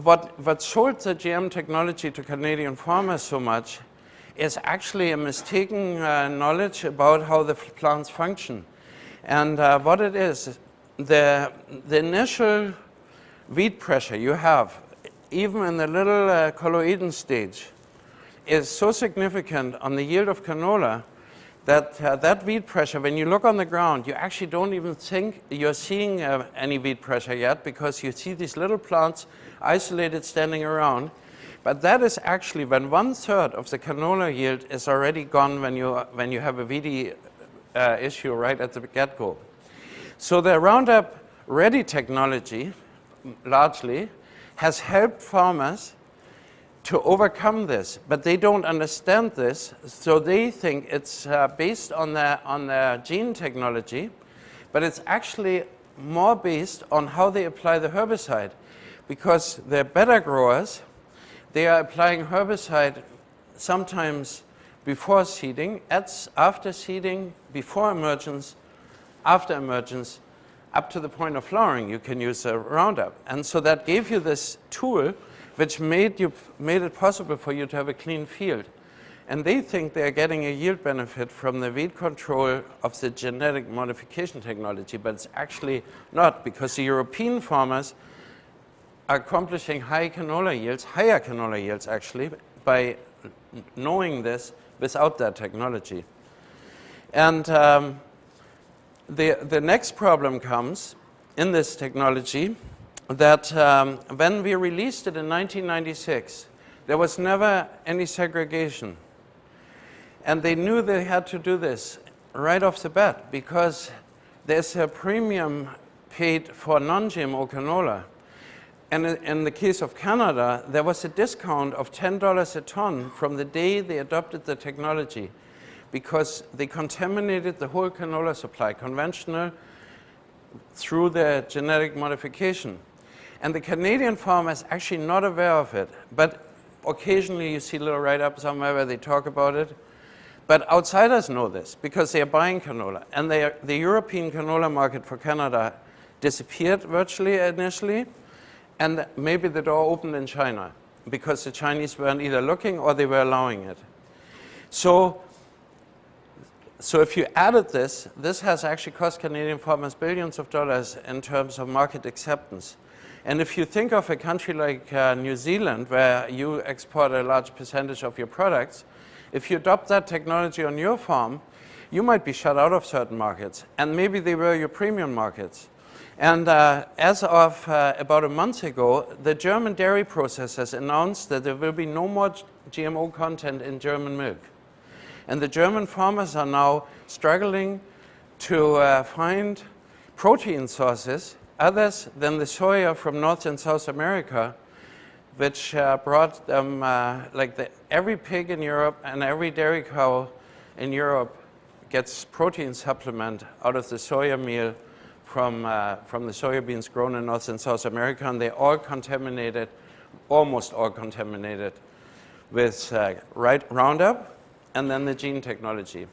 what sold the GM technology to Canadian farmers so much is actually a mistaken knowledge about how the plants function. And what it is, the initial weed pressure you have, even in the little colloidal stage, is so significant on the yield of canola that that weed pressure, when you look on the ground, you actually don't even think you're seeing any weed pressure yet, because you see these little plants isolated standing around. But that is actually when 1/3 of the canola yield is already gone when you have a weedy issue right at the get-go. So the Roundup Ready technology, largely, has helped farmers to overcome this, but they don't understand this, so they think it's based on the gene technology, but it's actually more based on how they apply the herbicide, because the better growers, they are applying herbicide sometimes before seeding, after seeding, before emergence, after emergence, up to the point of flowering. You can use a Roundup, and so that gave you this tool which made it possible for you to have a clean field. And they think they're getting a yield benefit from the weed control of the genetic modification technology, but it's actually not, because the European farmers are accomplishing higher canola yields actually, by knowing this without that technology. And the next problem comes in this technology, that when we released it in 1996, there was never any segregation. And they knew they had to do this right off the bat, because there's a premium paid for non-GMO canola. And in the case of Canada, there was a discount of $10 a ton from the day they adopted the technology, because they contaminated the whole canola supply, conventional, through the genetic modification. And the Canadian farmer is actually not aware of it, but occasionally you see a little write-up somewhere where they talk about it. But outsiders know this, because they are buying canola. And the European canola market for Canada disappeared virtually initially, and maybe the door opened in China, because the Chinese weren't either looking or they were allowing it. So if you added this has actually cost Canadian farmers billions of dollars in terms of market acceptance. And if you think of a country like New Zealand, where you export a large percentage of your products, if you adopt that technology on your farm, you might be shut out of certain markets, and maybe they were your premium markets. And as of about a month ago, the German dairy processors announced that there will be no more GMO content in German milk. And the German farmers are now struggling to find protein sources others than the soya from North and South America, which brought them, every pig in Europe and every dairy cow in Europe gets protein supplement out of the soya meal from the soybeans grown in North and South America, and they're all contaminated, almost all contaminated, with Roundup and then the gene technology.